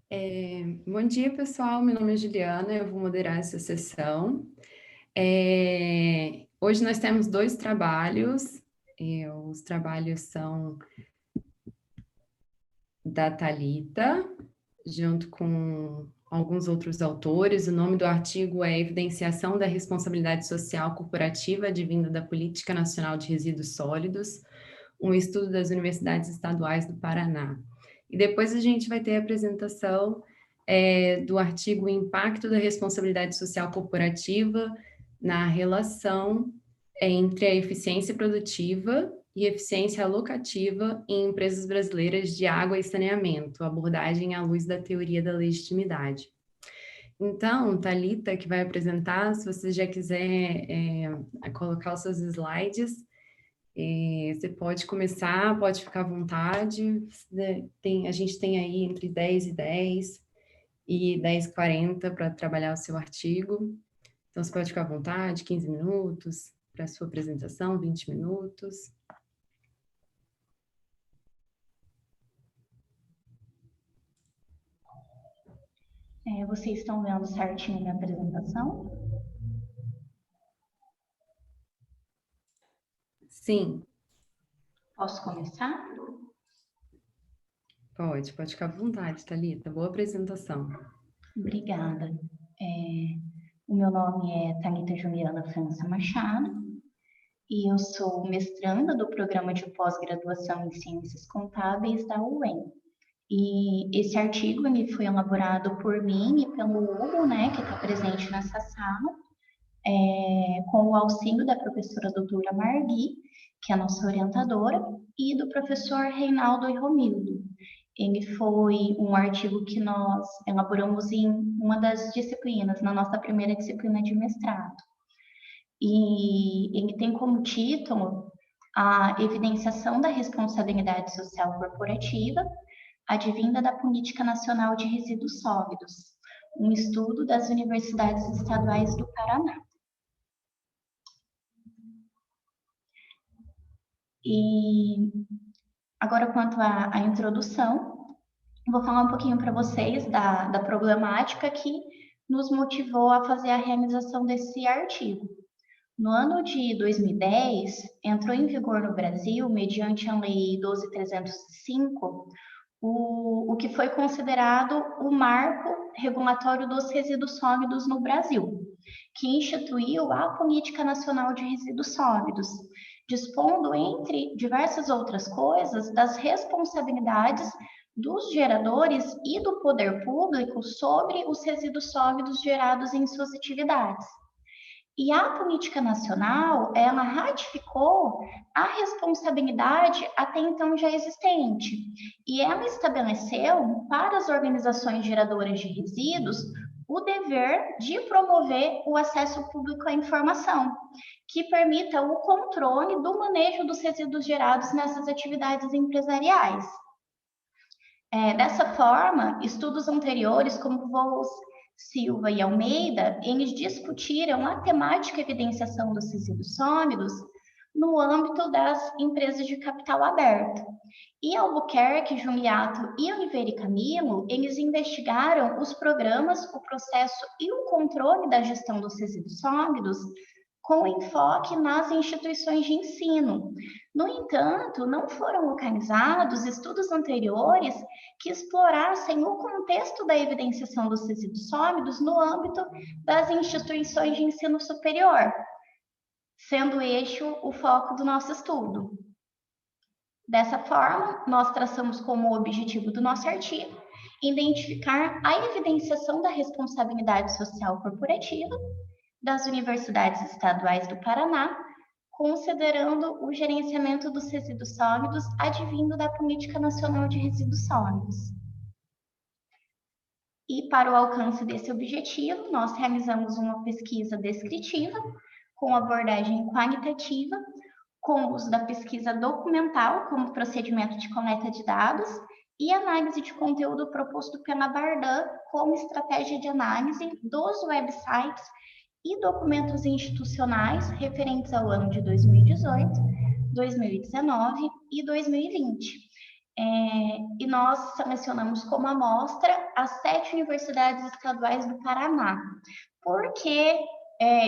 Bom dia, pessoal. Meu nome é Juliana, eu vou moderar essa sessão. Hoje nós temos dois trabalhos. Os trabalhos são da Thalita, junto com alguns outros autores. O nome do artigo é Evidenciação da Responsabilidade Social Corporativa advinda da Política Nacional de Resíduos Sólidos, um estudo das universidades estaduais do Paraná. E depois a gente vai ter a apresentação do artigo Impacto da Responsabilidade Social Corporativa na relação entre a eficiência produtiva e eficiência alocativa em empresas brasileiras de água e saneamento, abordagem à luz da teoria da legitimidade. Então, Thalita, que vai apresentar, se você já quiser colocar os seus slides, você pode começar, pode ficar à vontade. A gente tem aí entre 10 e 10 e 10 e 40 para trabalhar o seu artigo. Então, você pode ficar à vontade, 15 minutos para a sua apresentação, 20 minutos. Vocês estão vendo certinho minha apresentação? Sim. Posso começar? Pode ficar à vontade, Thalita. Boa apresentação. Obrigada. O meu nome é Thalita Juliana França Machado e eu sou mestranda do Programa de Pós-Graduação em Ciências Contábeis da UEM. E esse artigo ele foi elaborado por mim e pelo Hugo, né, que está presente nessa sala, com o auxílio da professora doutora Margui, que é a nossa orientadora, e do professor Reinaldo e Romildo. Ele foi um artigo que nós elaboramos em uma das disciplinas, na nossa primeira disciplina de mestrado. E ele tem como título a evidenciação da responsabilidade social corporativa advinda da Política Nacional de Resíduos Sólidos, um estudo das universidades estaduais do Paraná. E agora, quanto à introdução, vou falar um pouquinho para vocês da problemática que nos motivou a fazer a realização desse artigo. No ano de 2010, entrou em vigor no Brasil, mediante a Lei 12.305, o que foi considerado o marco regulatório dos resíduos sólidos no Brasil, que instituiu a Política Nacional de Resíduos Sólidos, dispondo, entre diversas outras coisas, das responsabilidades dos geradores e do poder público sobre os resíduos sólidos gerados em suas atividades. E a política nacional, ela ratificou a responsabilidade até então já existente. E ela estabeleceu para as organizações geradoras de resíduos o dever de promover o acesso público à informação, que permita o controle do manejo dos resíduos gerados nessas atividades empresariais. Dessa forma, estudos anteriores, como voos Silva e Almeida, eles discutiram a temática evidenciação dos resíduos sólidos no âmbito das empresas de capital aberto. E Albuquerque, Jumiato e Oliveira e Camilo, eles investigaram os programas, o processo e o controle da gestão dos resíduos sólidos com enfoque nas instituições de ensino. No entanto, não foram localizados estudos anteriores que explorassem o contexto da evidenciação dos resíduos sólidos no âmbito das instituições de ensino superior, sendo este o foco do nosso estudo. Dessa forma, nós traçamos como objetivo do nosso artigo identificar a evidenciação da responsabilidade social corporativa das universidades estaduais do Paraná, considerando o gerenciamento dos resíduos sólidos advindo da Política Nacional de Resíduos Sólidos. E para o alcance desse objetivo, nós realizamos uma pesquisa descritiva com abordagem qualitativa, com o uso da pesquisa documental como procedimento de coleta de dados e análise de conteúdo proposto pela Bardan como estratégia de análise dos websites e documentos institucionais referentes ao ano de 2018, 2019 e 2020. E nós selecionamos como amostra as 7 universidades estaduais do Paraná, porque,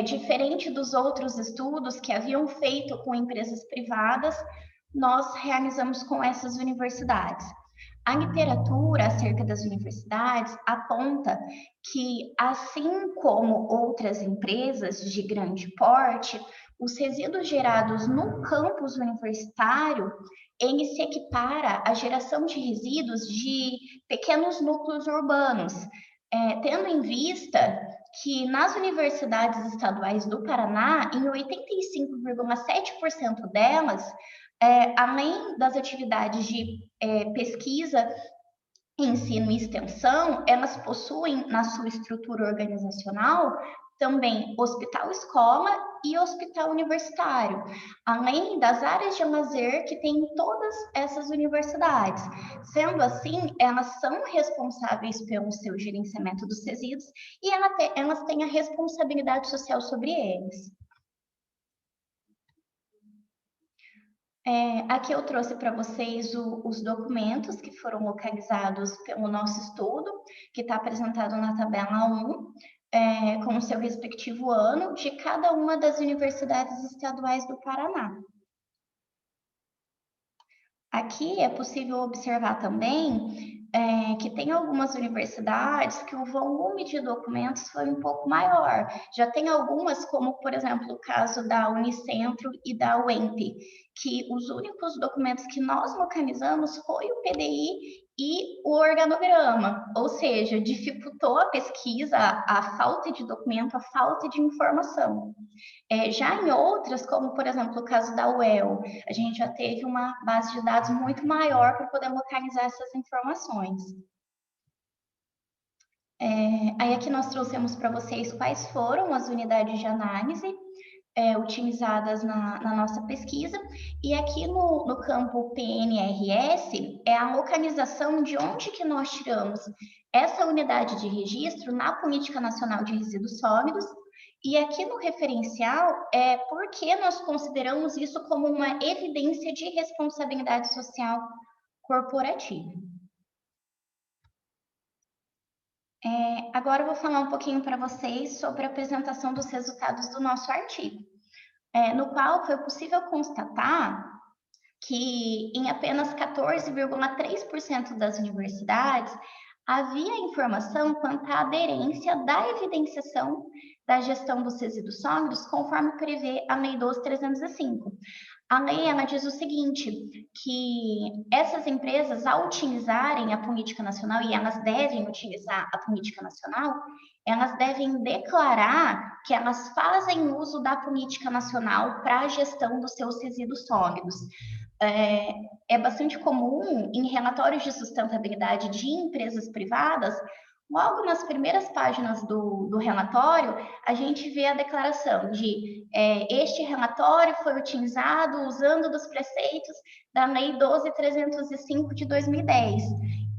diferente dos outros estudos que haviam feito com empresas privadas, nós realizamos com essas universidades. A literatura acerca das universidades aponta que, assim como outras empresas de grande porte, os resíduos gerados no campus universitário, ele se equipara à geração de resíduos de pequenos núcleos urbanos, tendo em vista que nas universidades estaduais do Paraná, em 85,7% delas, além das atividades de pesquisa, ensino e extensão, elas possuem na sua estrutura organizacional também hospital-escola e hospital universitário, além das áreas de lazer que tem em todas essas universidades. Sendo assim, elas são responsáveis pelo seu gerenciamento dos resíduos e elas têm a responsabilidade social sobre eles. Aqui eu trouxe para vocês os documentos que foram localizados pelo nosso estudo, que está apresentado na tabela 1, com o seu respectivo ano de cada uma das universidades estaduais do Paraná. Aqui é possível observar também que tem algumas universidades que o volume de documentos foi um pouco maior. Já tem algumas, como, por exemplo, o caso da Unicentro e da UEMP, que os únicos documentos que nós localizamos foi o PDI e o organograma, ou seja, dificultou a pesquisa, a falta de documento, a falta de informação. Já em outras, como por exemplo o caso da UEL, a gente já teve uma base de dados muito maior para poder localizar essas informações. Aí aqui nós trouxemos para vocês quais foram as unidades de análise utilizadas na nossa pesquisa, e aqui no campo PNRS é a localização de onde que nós tiramos essa unidade de registro na Política Nacional de Resíduos Sólidos, e aqui no referencial é porque nós consideramos isso como uma evidência de responsabilidade social corporativa. Agora eu vou falar um pouquinho para vocês sobre a apresentação dos resultados do nosso artigo, no qual foi possível constatar que em apenas 14,3% das universidades havia informação quanto à aderência da evidenciação da gestão dos resíduos sólidos, conforme prevê a Lei 12.305. A lei, ela diz o seguinte, que essas empresas, ao utilizarem a política nacional, e elas devem utilizar a política nacional, elas devem declarar que elas fazem uso da política nacional para a gestão dos seus resíduos sólidos. É bastante comum em relatórios de sustentabilidade de empresas privadas, logo nas primeiras páginas do relatório, a gente vê a declaração de este relatório foi utilizado usando dos preceitos da Lei 12.305 de 2010.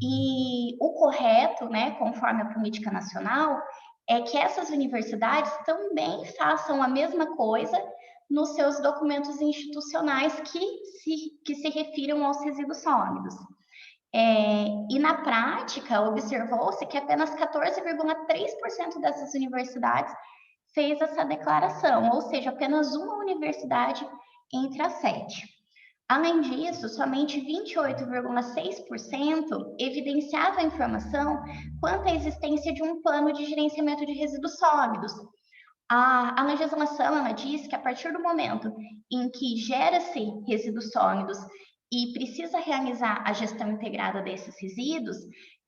E o correto, né, conforme a política nacional, é que essas universidades também façam a mesma coisa nos seus documentos institucionais que se refiram aos resíduos sólidos. E na prática, observou-se que apenas 14,3% dessas universidades fez essa declaração, ou seja, apenas uma universidade entre as 7. Além disso, somente 28,6% evidenciava a informação quanto à existência de um plano de gerenciamento de resíduos sólidos. A legislação, ela diz que a partir do momento em que gera-se resíduos sólidos e precisa realizar a gestão integrada desses resíduos,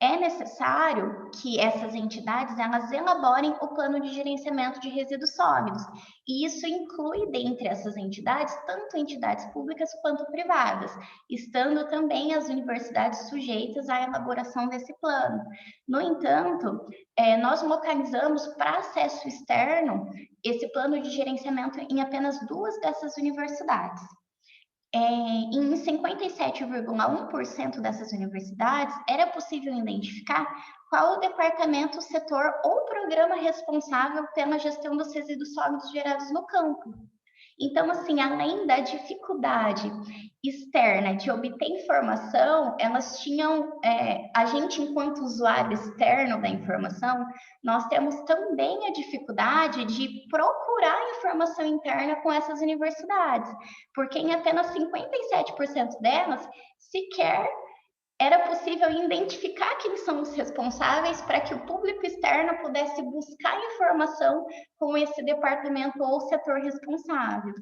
é necessário que essas entidades elas elaborem o plano de gerenciamento de resíduos sólidos. E isso inclui, dentre essas entidades, tanto entidades públicas quanto privadas, estando também as universidades sujeitas à elaboração desse plano. No entanto, nós localizamos para acesso externo esse plano de gerenciamento em apenas 2 dessas universidades. Em 57,1% dessas universidades, era possível identificar qual o departamento, setor ou programa responsável pela gestão dos resíduos sólidos gerados no campo. Então, assim, além da dificuldade externa de obter informação, elas tinham, a gente, enquanto usuário externo da informação, nós temos também a dificuldade de procurar informação interna com essas universidades, porque em apenas 57% delas sequer era possível identificar quem são os responsáveis para que o público externo pudesse buscar informação com esse departamento ou setor responsável.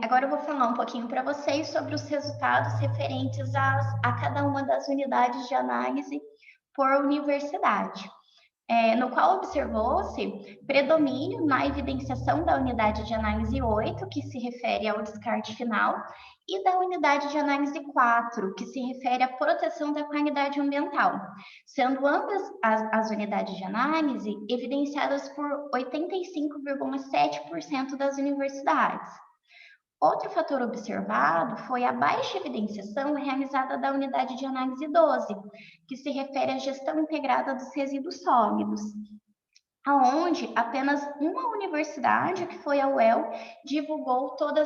Agora eu vou falar um pouquinho para vocês sobre os resultados referentes a cada uma das unidades de análise por universidade. No qual observou-se predomínio na evidenciação da unidade de análise 8, que se refere ao descarte final, e da unidade de análise 4, que se refere à proteção da qualidade ambiental, sendo ambas as unidades de análise evidenciadas por 85,7% das universidades. Outro fator observado foi a baixa evidenciação realizada da unidade de análise 12, que se refere à gestão integrada dos resíduos sólidos, aonde apenas uma universidade, que foi a UEL, divulgou toda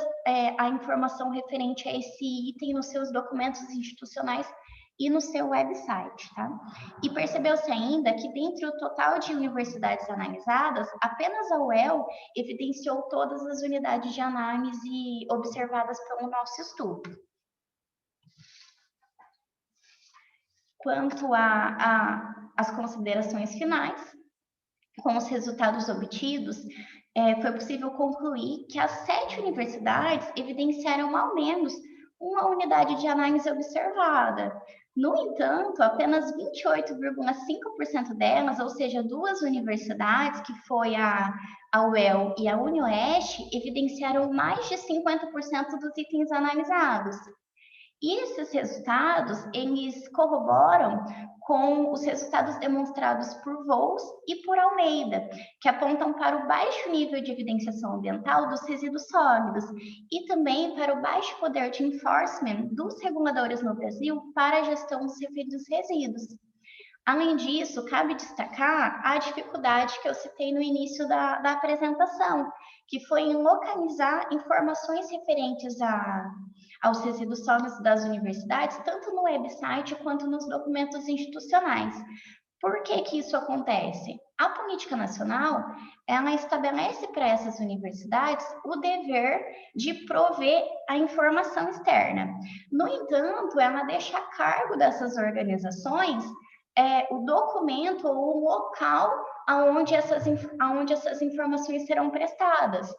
a informação referente a esse item nos seus documentos institucionais e no seu website, tá? E percebeu-se ainda que, dentre o total de universidades analisadas, apenas a UEL evidenciou todas as unidades de análise observadas pelo nosso estudo. Quanto às considerações finais, com os resultados obtidos, foi possível concluir que as 7 universidades evidenciaram ao menos uma unidade de análise observada. No entanto, apenas 28,5% delas, ou seja, 2 universidades, que foi a UEL e a UniOeste, evidenciaram mais de 50% dos itens analisados. E esses resultados, eles corroboram com os resultados demonstrados por Vols e por Almeida, que apontam para o baixo nível de evidenciação ambiental dos resíduos sólidos e também para o baixo poder de enforcement dos reguladores no Brasil para a gestão dos referidos resíduos. Além disso, cabe destacar a dificuldade que eu citei no início da apresentação, que foi em localizar informações referentes aos resíduos sólidos das universidades, tanto no website quanto nos documentos institucionais. Por que isso acontece? A política nacional, ela estabelece para essas universidades o dever de prover a informação externa. No entanto, ela deixa a cargo dessas organizações o documento ou o local aonde essas informações serão prestadas.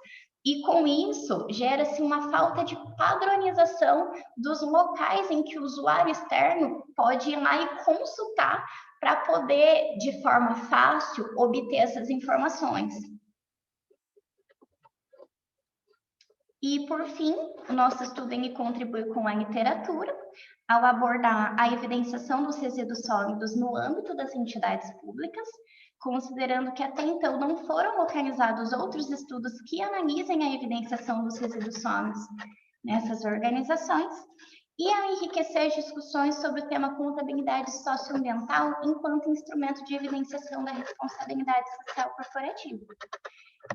E com isso, gera-se uma falta de padronização dos locais em que o usuário externo pode ir lá e consultar para poder, de forma fácil, obter essas informações. E, por fim, o nosso estudo contribui com a literatura, ao abordar a evidenciação dos resíduos sólidos no âmbito das entidades públicas, considerando que até então não foram localizados outros estudos que analisem a evidenciação dos resíduos sólidos nessas organizações, e a enriquecer as discussões sobre o tema contabilidade socioambiental enquanto instrumento de evidenciação da responsabilidade social corporativa.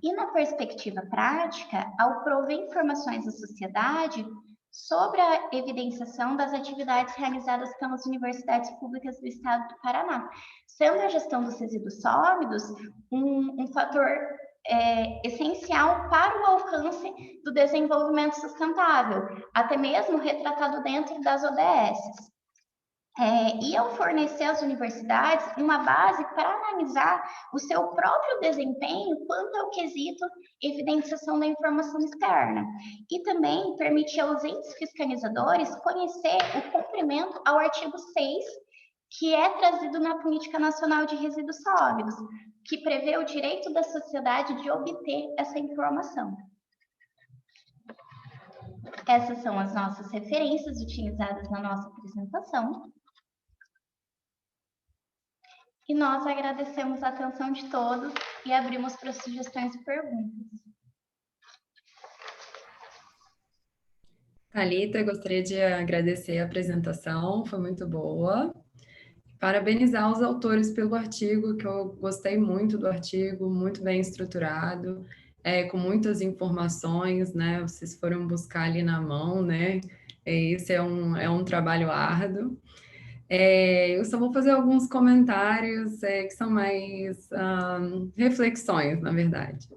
E na perspectiva prática, ao prover informações à sociedade sobre a evidenciação das atividades realizadas pelas universidades públicas do Estado do Paraná, sendo a gestão dos resíduos sólidos um fator essencial para o alcance do desenvolvimento sustentável, até mesmo retratado dentro das ODS. E ao fornecer às universidades uma base para analisar o seu próprio desempenho quanto ao quesito evidenciação da informação externa. E também permitir aos entes fiscalizadores conhecer o cumprimento ao artigo 6, que é trazido na Política Nacional de Resíduos Sólidos, que prevê o direito da sociedade de obter essa informação. Essas são as nossas referências utilizadas na nossa apresentação. E nós agradecemos a atenção de todos e abrimos para sugestões e perguntas. Thalita, eu gostaria de agradecer a apresentação, foi muito boa. parabenizar os autores pelo artigo, que eu gostei muito do artigo, muito bem estruturado, com muitas informações, né? Vocês foram buscar ali na mão, né? Esse é um trabalho árduo. Eu só vou fazer alguns comentários que são mais reflexões, na verdade.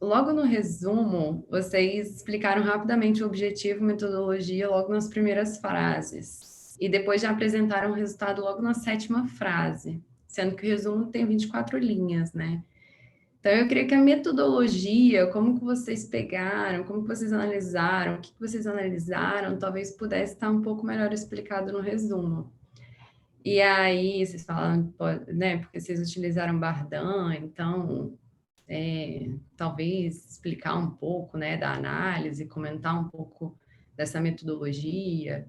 Logo no resumo, vocês explicaram rapidamente o objetivo e metodologia logo nas primeiras frases. E depois já apresentaram o resultado logo na sétima frase, sendo que o resumo tem 24 linhas, né? Então, eu queria que a metodologia, como que vocês pegaram, como que vocês analisaram, o que que vocês analisaram, talvez pudesse estar um pouco melhor explicado no resumo. E aí, vocês falam, né, porque vocês utilizaram Bardan, então, talvez explicar um pouco, né, da análise, comentar um pouco dessa metodologia.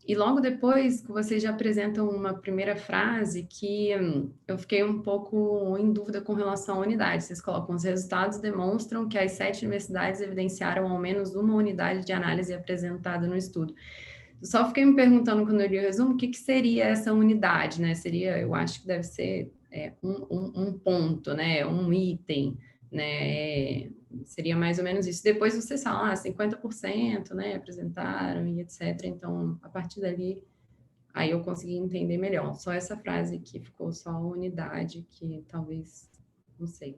E logo depois que vocês já apresentam uma primeira frase que eu fiquei um pouco em dúvida com relação à unidade. Vocês colocam: os resultados demonstram que as 7 universidades evidenciaram ao menos uma unidade de análise apresentada no estudo. Eu só fiquei me perguntando quando eu li o resumo, o que que seria essa unidade, né? Seria, eu acho que deve ser um ponto, né? Um item, né? Seria mais ou menos isso. Depois vocês falam, 50%, né? Apresentaram e etc. Então, a partir dali, aí eu consegui entender melhor. Só essa frase que ficou só a unidade, que talvez, não sei.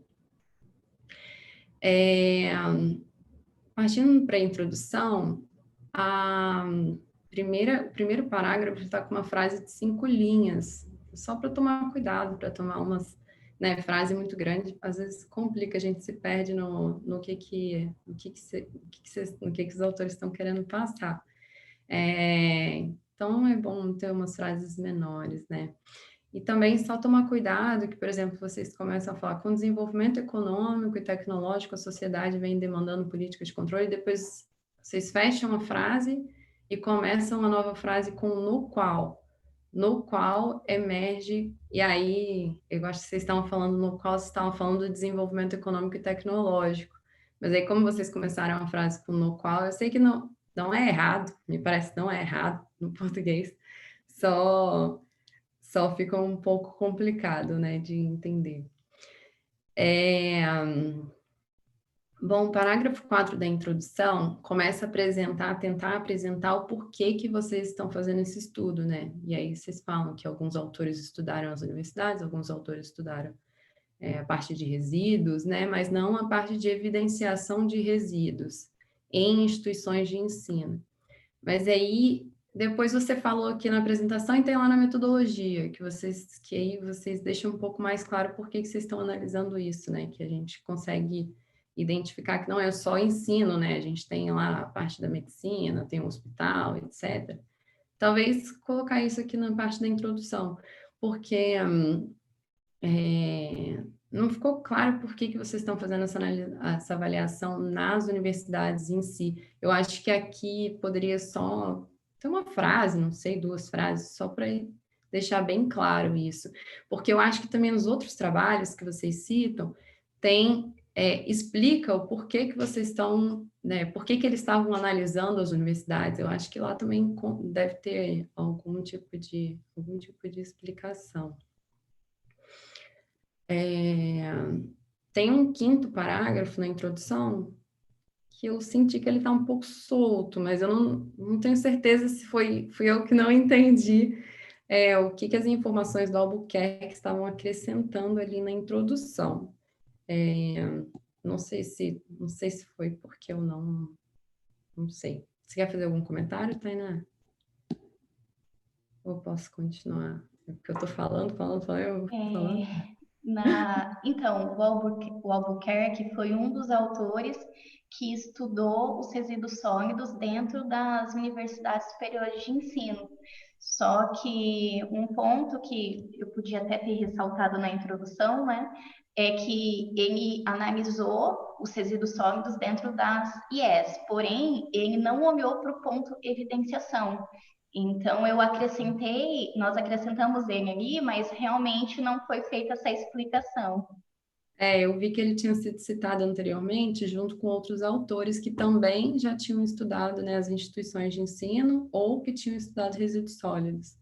Partindo para a introdução, o primeiro parágrafo está com uma frase de 5 linhas, só para tomar cuidado, para tomar umas, né, frase muito grande, às vezes complica, a gente se perde no que os autores estão querendo passar. Então, é bom ter umas frases menores, né? E também só tomar cuidado que, por exemplo, vocês começam a falar: com o desenvolvimento econômico e tecnológico, a sociedade vem demandando políticas de controle, e depois vocês fecham a frase e começam uma nova frase com no qual emerge, e aí, eu acho que vocês estavam falando no qual vocês estavam falando do desenvolvimento econômico e tecnológico, mas aí como vocês começaram a frase com no qual, eu sei que não é errado, me parece que não é errado no português, só fica um pouco complicado, né, de entender. Bom, o parágrafo 4 da introdução começa a tentar apresentar o porquê que vocês estão fazendo esse estudo, né? E aí vocês falam que alguns autores estudaram as universidades, alguns autores estudaram a parte de resíduos, né? Mas não a parte de evidenciação de resíduos em instituições de ensino. Mas aí, depois você falou aqui na apresentação e tem lá na metodologia, que aí vocês deixam um pouco mais claro por que vocês estão analisando isso, né? Que a gente consegue identificar que não é só ensino, né? A gente tem lá a parte da medicina, tem o hospital, etc. Talvez colocar isso aqui na parte da introdução, porque não ficou claro por que vocês estão fazendo essa avaliação nas universidades em si. Eu acho que aqui poderia só ter uma frase, não sei, 2 frases, só para deixar bem claro isso. Porque eu acho que também nos outros trabalhos que vocês citam, explica o porquê que vocês estão, né, por que eles estavam analisando as universidades. Eu acho que lá também deve ter algum tipo de explicação. Tem um 5º parágrafo na introdução que eu senti que ele está um pouco solto, mas eu não tenho certeza se fui eu que não entendi o que as informações do Albuquerque estavam acrescentando ali na introdução. Não sei se foi porque eu não sei. Você quer fazer algum comentário, Tainá? Ou posso continuar? É porque eu estou falando, eu falando. Então, o Albuquerque foi um dos autores que estudou os resíduos sólidos dentro das universidades superiores de ensino. Só que um ponto que eu podia até ter ressaltado na introdução, né, é que ele analisou os resíduos sólidos dentro das IES, porém, ele não olhou para o ponto evidenciação. Então, nós acrescentamos ele ali, mas realmente não foi feita essa explicação. Eu vi que ele tinha sido citado anteriormente junto com outros autores que também já tinham estudado, né, as instituições de ensino ou que tinham estudado resíduos sólidos.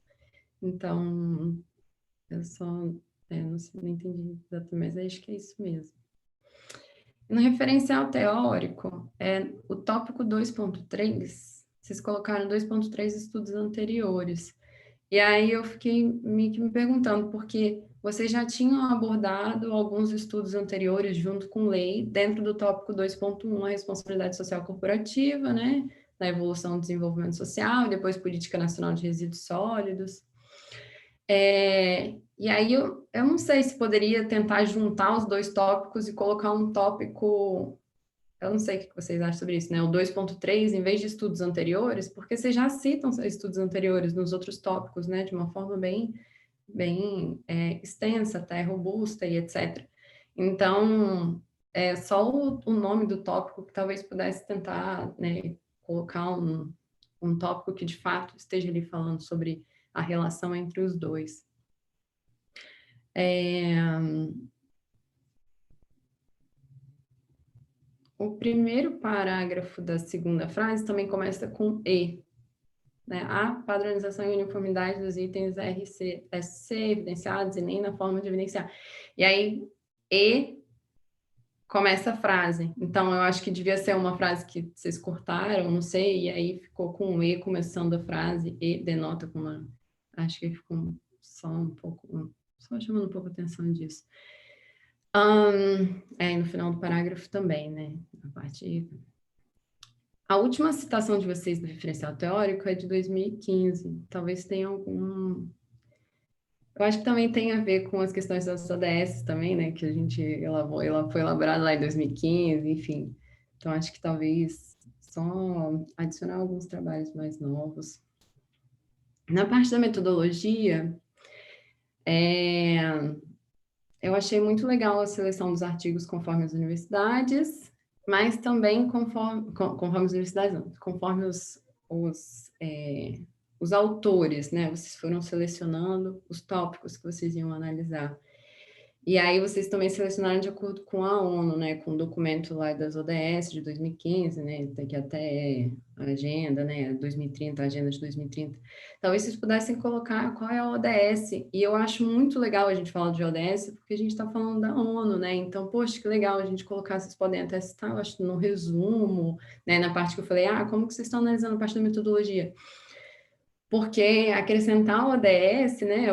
Então, eu só não sei, não entendi exatamente, mas acho que é isso mesmo. No referencial teórico, o tópico 2.3, vocês colocaram 2.3 estudos anteriores. E aí eu fiquei me perguntando, porque vocês já tinham abordado alguns estudos anteriores junto com lei, dentro do tópico 2.1, a responsabilidade social corporativa, né? Da evolução do desenvolvimento social, e depois política nacional de resíduos sólidos. E aí eu não sei se poderia tentar juntar os dois tópicos e colocar um tópico, eu não sei o que vocês acham sobre isso, né? O 2.3, em vez de estudos anteriores, porque vocês já citam estudos anteriores nos outros tópicos, né? De uma forma bem extensa, até robusta e etc. Então, é só o nome do tópico que talvez pudesse tentar, né, colocar um tópico que de fato esteja ali falando sobre a relação entre os dois. O primeiro parágrafo da segunda frase também começa com E, né? A padronização e uniformidade dos itens SC evidenciados e nem na forma de evidenciar. E aí, E começa a frase. Então, eu acho que devia ser uma frase que vocês cortaram, não sei, e aí ficou com o E começando a frase, E denota com uma... Acho que ficou só um pouco... Só chamando um pouco a atenção disso. No final do parágrafo também, né? A última citação de vocês do referencial teórico é de 2015. Talvez tenha algum... Eu acho que também tem a ver com as questões das ODS também, né? Que a gente ela foi elaborada lá em 2015, enfim. Então, acho que talvez só adicionar alguns trabalhos mais novos. Na parte da metodologia, eu achei muito legal a seleção dos artigos conforme as universidades, mas também conforme as universidades, não, conforme os autores, né? Vocês foram selecionando os tópicos que vocês iam analisar. E aí vocês também selecionaram de acordo com a ONU, né? Com o documento lá das ODS de 2015, né? Que até a agenda, né? 2030, a agenda de 2030. Talvez vocês pudessem colocar qual é a ODS. E eu acho muito legal a gente falar de ODS, porque a gente está falando da ONU, né? Então, poxa, que legal a gente colocar, vocês podem até citar, eu acho, no resumo, né? Na parte que eu falei, como que vocês estão analisando a parte da metodologia? Porque acrescentar o ODS, né,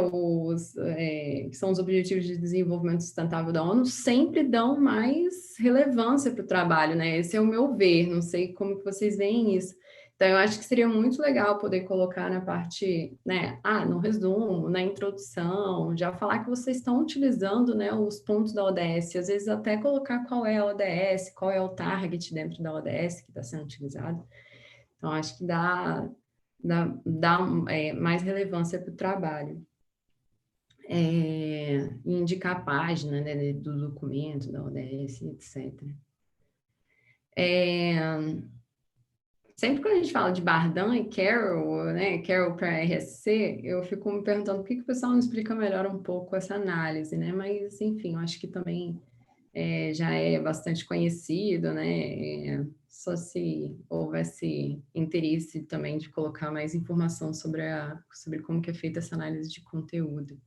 que são os Objetivos de Desenvolvimento Sustentável da ONU, sempre dão mais relevância para o trabalho, né? Esse é o meu ver, não sei como que vocês veem isso. Então, eu acho que seria muito legal poder colocar na parte, né, no resumo, na introdução, já falar que vocês estão utilizando, né, os pontos da ODS, às vezes até colocar qual é a ODS, qual é o target dentro da ODS que está sendo utilizado. Então, acho que dá mais relevância para o trabalho. Indicar a página, né, do documento, da ODS, etc. Sempre quando a gente fala de Bardan e Carroll, né, Carroll para RSC, eu fico me perguntando por que o pessoal não explica melhor um pouco essa análise, né? Mas, enfim, eu acho que também já é bastante conhecido, né? Só se houvesse interesse também de colocar mais informação sobre como que é feita essa análise de conteúdo.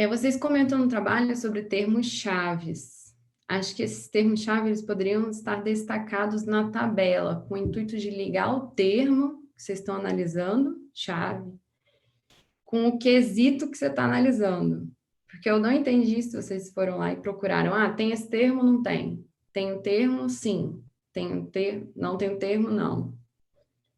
Vocês comentam no trabalho sobre termos chaves. Acho que esses termos chaves poderiam estar destacados na tabela, com o intuito de ligar o termo que vocês estão analisando, chave, com o quesito que você está analisando. Porque eu não entendi se vocês foram lá e procuraram. Tem esse termo? Não tem. Tem o termo? Sim. Não tem o termo? Não.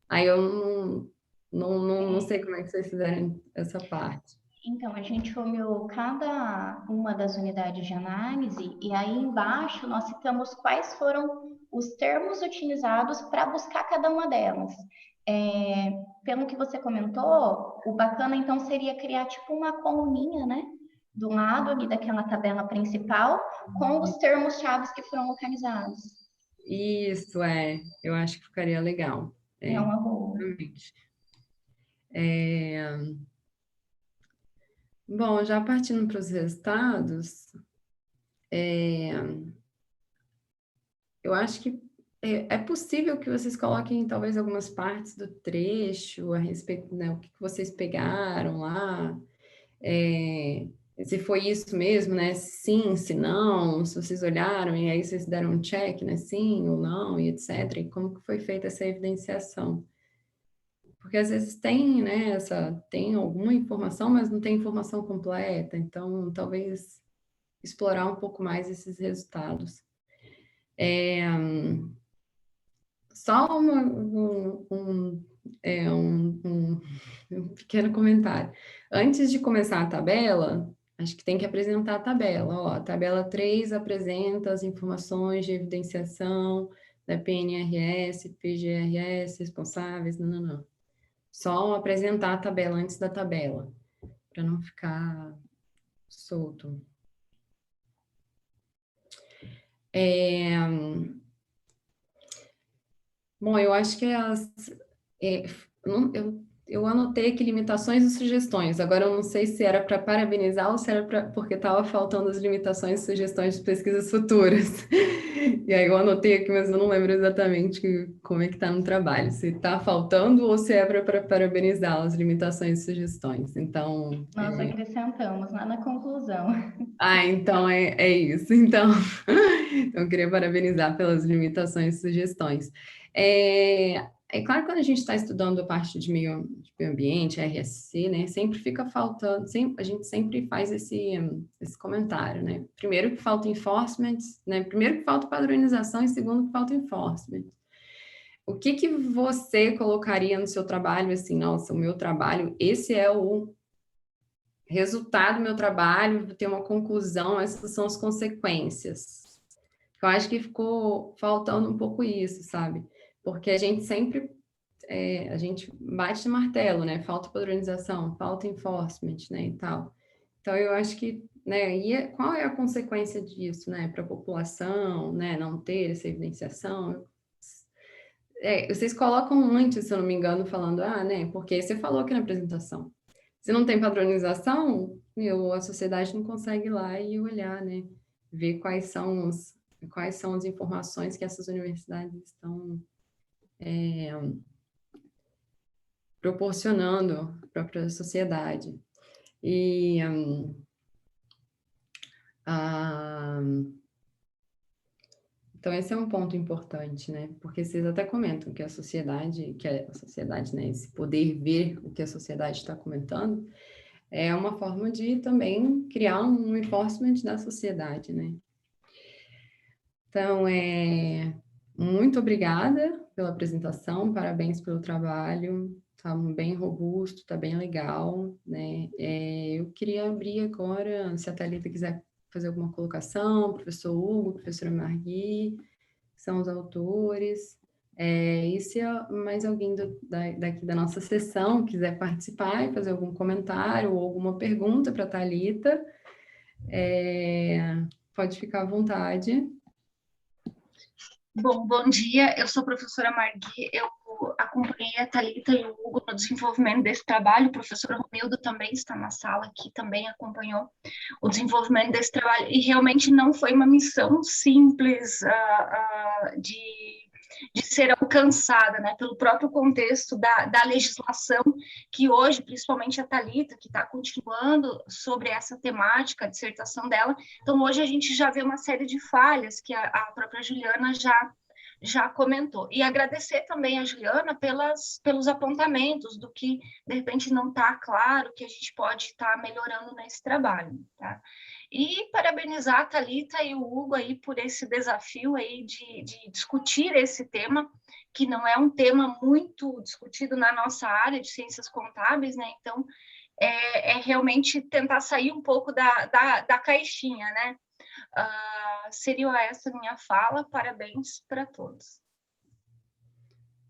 Aí eu não sei como é que vocês fizeram essa parte. Então, a gente olhou cada uma das unidades de análise e aí embaixo nós citamos quais foram os termos utilizados para buscar cada uma delas. Pelo que você comentou, o bacana então seria criar tipo uma coluninha, né? Do lado ali daquela tabela principal com os termos-chave que foram localizados. Isso, eu acho que ficaria legal. É uma boa. Realmente. Bom, já partindo para os resultados, Eu acho que é possível que vocês coloquem talvez algumas partes do trecho a respeito, né, o que vocês pegaram lá, se foi isso mesmo, né? Sim, se não, se vocês olharam e aí vocês deram um check, né? Sim ou não, e etc. E como que foi feita essa evidenciação? Porque às vezes tem, né, tem alguma informação, mas não tem informação completa, então talvez explorar um pouco mais esses resultados. Só um pequeno comentário. Antes de começar a tabela, acho que tem que apresentar a tabela. Ó, a tabela 3 apresenta as informações de evidenciação da PNRS, PGRS, responsáveis, não. Só apresentar a tabela antes da tabela, para não ficar solto. Bom, eu acho que é, eu anotei aqui limitações e sugestões. Agora, eu não sei se era para parabenizar ou se era porque estava faltando as limitações e sugestões de pesquisas futuras. E aí eu anotei aqui, mas eu não lembro exatamente como é que está no trabalho. Se está faltando ou se é para parabenizar as limitações e sugestões. Então... Nós acrescentamos lá na conclusão. Então é isso. Então, eu queria parabenizar pelas limitações e sugestões. É claro que quando a gente está estudando a parte de meio ambiente, RSC, né, sempre fica faltando, a gente sempre faz esse comentário, né? Primeiro que falta enforcement, né? Primeiro que falta padronização e segundo que falta enforcement. O que você colocaria no seu trabalho, assim, nossa, o meu trabalho, esse é o resultado do meu trabalho, ter uma conclusão, essas são as consequências. Eu acho que ficou faltando um pouco isso, sabe? Porque a gente sempre a gente bate no martelo, né? Falta padronização, falta enforcement, né? E tal. Então, eu acho que, né? Qual é a consequência disso, né? Para a população, né? Não ter essa evidenciação. Vocês colocam antes, se eu não me engano, falando, né? Porque você falou aqui na apresentação. Se não tem padronização, a sociedade não consegue ir lá e olhar, né? Ver quais são as informações que essas universidades estão proporcionando para a própria sociedade. E então esse é um ponto importante, né? Porque vocês até comentam que a sociedade, né, esse poder ver o que a sociedade está comentando, é uma forma de também criar um enforcement da sociedade, né? Então, muito obrigada pela apresentação, parabéns pelo trabalho, está bem robusto, está bem legal, né? Eu queria abrir agora, se a Thalita quiser fazer alguma colocação, professor Hugo, professora Margui, que são os autores, e se mais alguém daqui da nossa sessão quiser participar e fazer algum comentário ou alguma pergunta para a Thalita, pode ficar à vontade. Bom dia, eu sou a professora Margui, eu acompanhei a Thalita e o Hugo no desenvolvimento desse trabalho, o professor Romildo também está na sala aqui, também acompanhou o desenvolvimento desse trabalho, e realmente não foi uma missão simples de ser alcançada, né, pelo próprio contexto da legislação, que hoje, principalmente a Thalita, que está continuando sobre essa temática, a dissertação dela, então hoje a gente já vê uma série de falhas que a própria Juliana já comentou. E agradecer também a Juliana pelos apontamentos do que, de repente, não está claro, que a gente pode estar melhorando nesse trabalho, tá? E parabenizar a Thalita e o Hugo aí por esse desafio aí de discutir esse tema, que não é um tema muito discutido na nossa área de ciências contábeis, né? Então, realmente tentar sair um pouco da caixinha, né? Seria essa minha fala, parabéns para todos.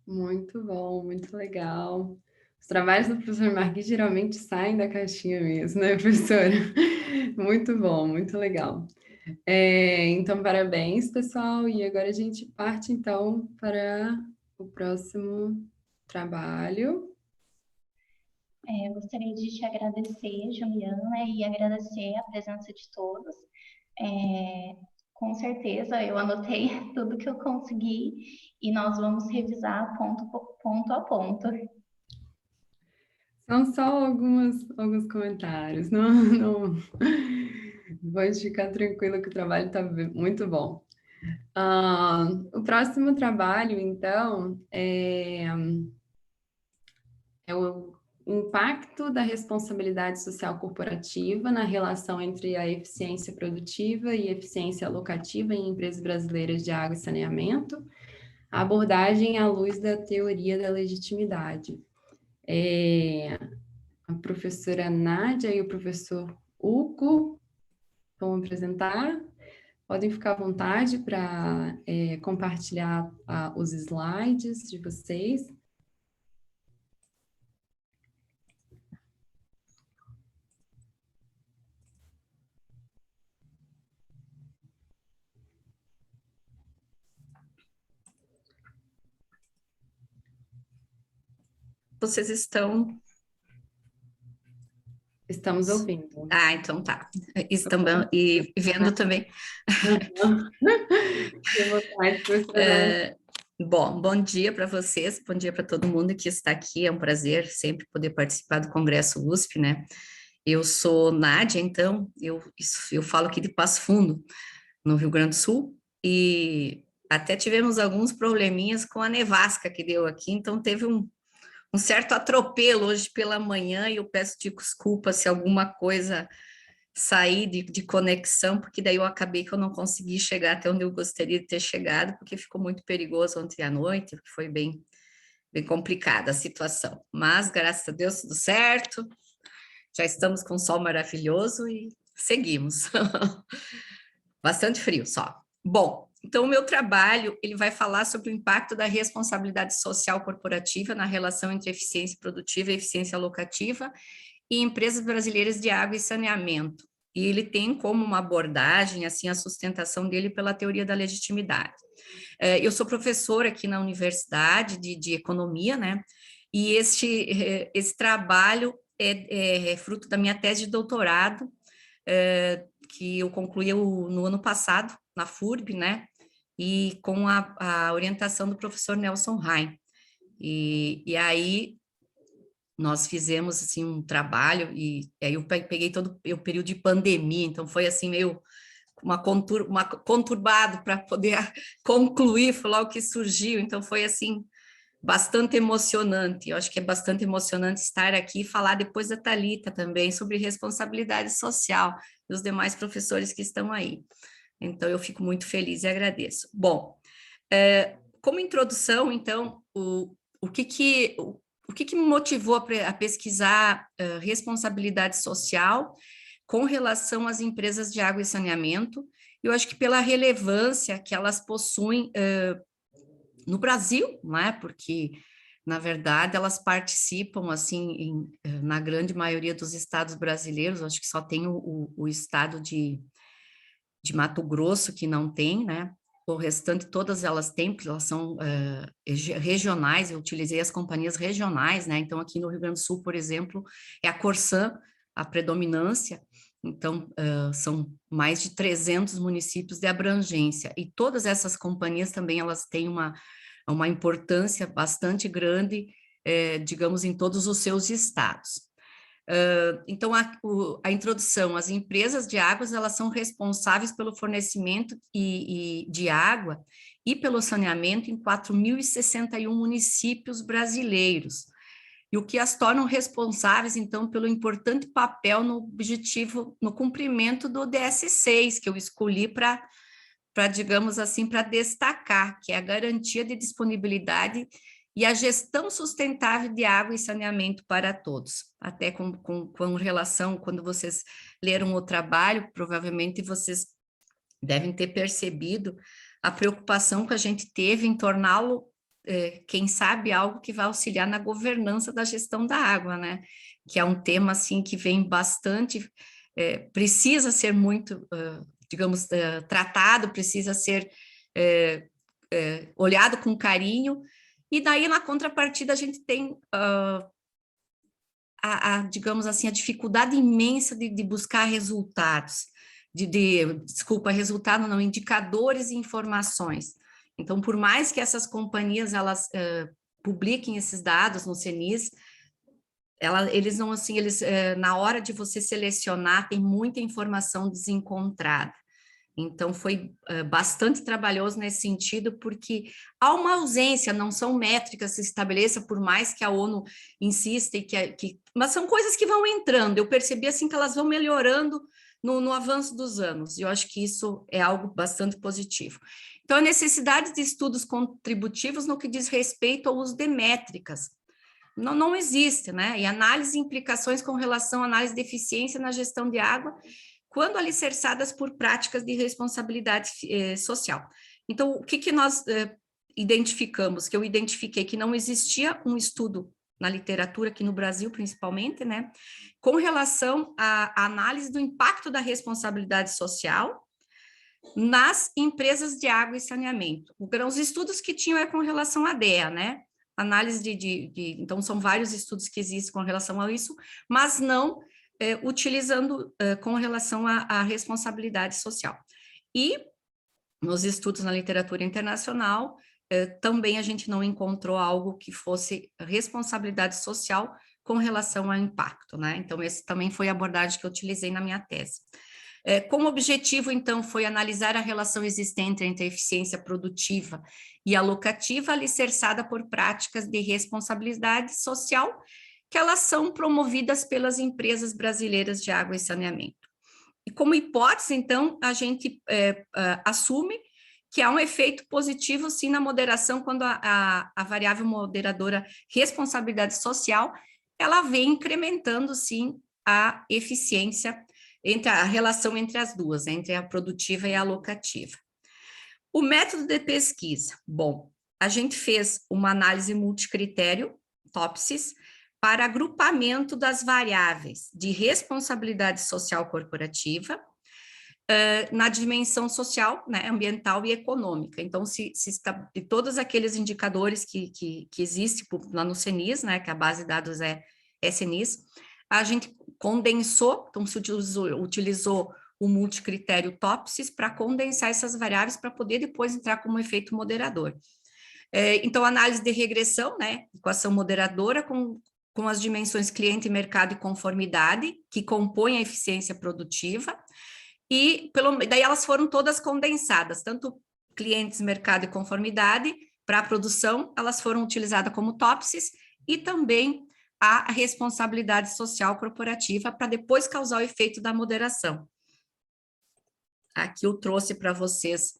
Muito bom, muito legal. Os trabalhos do professor Margui geralmente saem da caixinha mesmo, né, professora? Muito bom, muito legal. Então, parabéns, pessoal. E agora a gente parte, então, para o próximo trabalho. Gostaria de te agradecer, Juliana, e agradecer a presença de todos. Com certeza, eu anotei tudo que eu consegui e nós vamos revisar ponto a ponto. São só alguns comentários. Não, pode ficar tranquilo que o trabalho está muito bom. O próximo trabalho, então, é o impacto da responsabilidade social corporativa na relação entre a eficiência produtiva e eficiência alocativa em empresas brasileiras de água e saneamento, a abordagem à luz da teoria da legitimidade. A professora Nádia e o professor Hugo vão apresentar. Podem ficar à vontade para compartilhar os slides de vocês. Vocês estão... Estamos ouvindo. Ah, então tá. Estão e vendo também. Bom dia para vocês, bom dia para todo mundo que está aqui. É um prazer sempre poder participar do Congresso USP, né? Eu sou Nádia, então, eu falo aqui de Passo Fundo, no Rio Grande do Sul, e até tivemos alguns probleminhas com a nevasca que deu aqui, então teve um certo atropelo hoje pela manhã, e eu peço desculpa se alguma coisa sair de conexão, porque daí eu acabei que eu não consegui chegar até onde eu gostaria de ter chegado, porque ficou muito perigoso ontem à noite, foi bem complicada a situação. Mas, graças a Deus, tudo certo, já estamos com um sol maravilhoso e seguimos. Bastante frio só. Bom, então o meu trabalho, ele vai falar sobre o impacto da responsabilidade social corporativa na relação entre eficiência produtiva e eficiência alocativa e empresas brasileiras de água e saneamento. E ele tem como uma abordagem, assim, a sustentação dele pela teoria da legitimidade. Eu sou professora aqui na universidade de economia, né? E esse trabalho é fruto da minha tese de doutorado, que eu concluí no ano passado, na FURB, né? E com a orientação do professor Nelson Rain. E aí nós fizemos assim um trabalho, e aí eu peguei todo o período de pandemia, então foi assim meio conturbado para poder concluir, falar o que surgiu, então foi assim bastante emocionante. Eu acho que é bastante emocionante estar aqui e falar depois da Thalita também sobre responsabilidade social e os demais professores que estão aí. Então eu fico muito feliz e agradeço. Bom, como introdução, então, o que me motivou a pesquisar responsabilidade social com relação às empresas de água e saneamento? Eu acho que pela relevância que elas possuem no Brasil, né? Porque, na verdade, elas participam, assim, na grande maioria dos estados brasileiros, acho que só tem o estado de Mato Grosso que não tem, né? O restante, todas elas têm, porque elas são regionais, eu utilizei as companhias regionais, né? Então, aqui no Rio Grande do Sul, por exemplo, é a Corsan, a predominância, então, são mais de 300 municípios de abrangência, e todas essas companhias também, elas têm uma importância bastante grande, digamos, em todos os seus estados. Então, a introdução, as empresas de águas, elas são responsáveis pelo fornecimento de água e pelo saneamento em 4.061 municípios brasileiros, e o que as tornam responsáveis, então, pelo importante papel no cumprimento do DS6, que eu escolhi para, digamos assim, para destacar, que é a garantia de disponibilidade e a gestão sustentável de água e saneamento para todos. Até com relação, quando vocês leram o trabalho, provavelmente vocês devem ter percebido a preocupação que a gente teve em torná-lo, quem sabe, algo que vai auxiliar na governança da gestão da água, né? Que é um tema, assim, que vem bastante, precisa ser muito, digamos, tratado, precisa ser olhado com carinho. E daí, na contrapartida, a gente tem, digamos assim, a dificuldade imensa de buscar resultados. desculpa, resultado não, indicadores e informações. Então, por mais que essas companhias, elas publiquem esses dados no CNIS, eles não, assim, na hora de você selecionar, tem muita informação desencontrada. Então, foi bastante trabalhoso nesse sentido, porque há uma ausência, não são métricas que se estabeleça, por mais que a ONU insista, mas são coisas que vão entrando. Eu percebi assim que elas vão melhorando no avanço dos anos, e eu acho que isso é algo bastante positivo. Então, a necessidade de estudos contributivos no que diz respeito ao uso de métricas. Não existe, né? E análise de implicações com relação à análise de eficiência na gestão de água, quando alicerçadas por práticas de responsabilidade social. Então, o que nós identificamos? Que eu identifiquei que não existia um estudo na literatura, aqui no Brasil principalmente, né, com relação à análise do impacto da responsabilidade social nas empresas de água e saneamento. Os estudos que tinham é com relação à DEA, né, análise então são vários estudos que existem com relação a isso, mas não utilizando com relação à responsabilidade social. E nos estudos na literatura internacional, também a gente não encontrou algo que fosse responsabilidade social com relação ao impacto, né? Então, esse também foi a abordagem que eu utilizei na minha tese. Como objetivo, então, foi analisar a relação existente entre a eficiência produtiva e alocativa, alicerçada por práticas de responsabilidade social, que elas são promovidas pelas empresas brasileiras de água e saneamento. E como hipótese, então, a gente assume que há um efeito positivo, sim, na moderação, quando a variável moderadora responsabilidade social, ela vem incrementando, sim, a eficiência, a relação entre as duas, entre a produtiva e a alocativa. O método de pesquisa, bom, a gente fez uma análise multicritério, TOPSIS, para agrupamento das variáveis de responsabilidade social corporativa na dimensão social, né, ambiental e econômica. Então, de todos aqueles indicadores que existem lá no CNIS, né, que a base de dados é CNIS, a gente condensou, então se utilizou o multicritério TOPSIS para condensar essas variáveis para poder depois entrar como efeito moderador. Então, análise de regressão, né, equação moderadora com as dimensões cliente, mercado e conformidade, que compõem a eficiência produtiva, e daí elas foram todas condensadas, tanto clientes, mercado e conformidade, para a produção, elas foram utilizadas como TOPSIS, e também a responsabilidade social corporativa, para depois causar o efeito da moderação. Aqui eu trouxe para vocês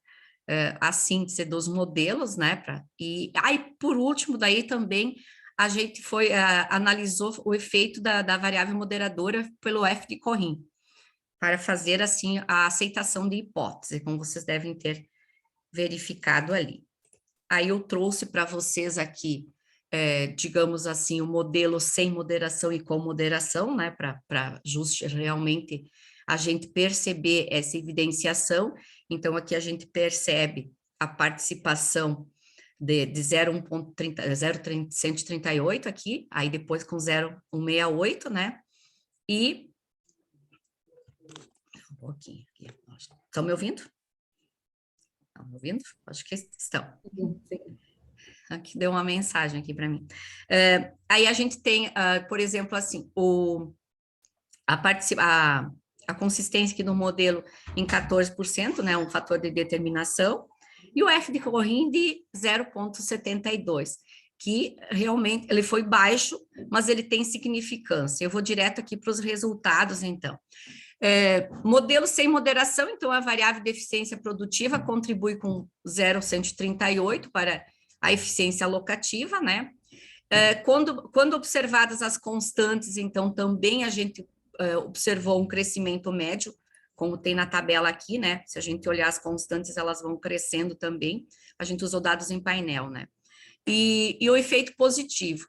a síntese dos modelos, né, e aí, por último, daí também, a gente analisou o efeito da variável moderadora pelo F de Corrin, para fazer, assim, a aceitação de hipótese, como vocês devem ter verificado ali. Aí eu trouxe para vocês aqui, digamos assim, o modelo sem moderação e com moderação, né, para realmente a gente perceber essa evidenciação. Então, aqui a gente percebe a participação de 0,138 aqui, aí depois com 0,168, né? E... um pouquinho aqui. Estão me ouvindo? Estão me ouvindo? Acho que estão. Sim. Aqui deu uma mensagem aqui para mim. Aí a gente tem, por exemplo, assim, a consistência aqui do modelo em 14%, né? Um fator de determinação. E o F de Corrin de 0,72, que realmente ele foi baixo, mas ele tem significância. Eu vou direto aqui para os resultados, então. Modelo sem moderação, então a variável de eficiência produtiva contribui com 0,138 para a eficiência alocativa, né? Quando observadas as constantes, então também a gente observou um crescimento médio, como tem na tabela aqui, né? Se a gente olhar as constantes, elas vão crescendo também. A gente usou dados em painel, né? E o efeito positivo.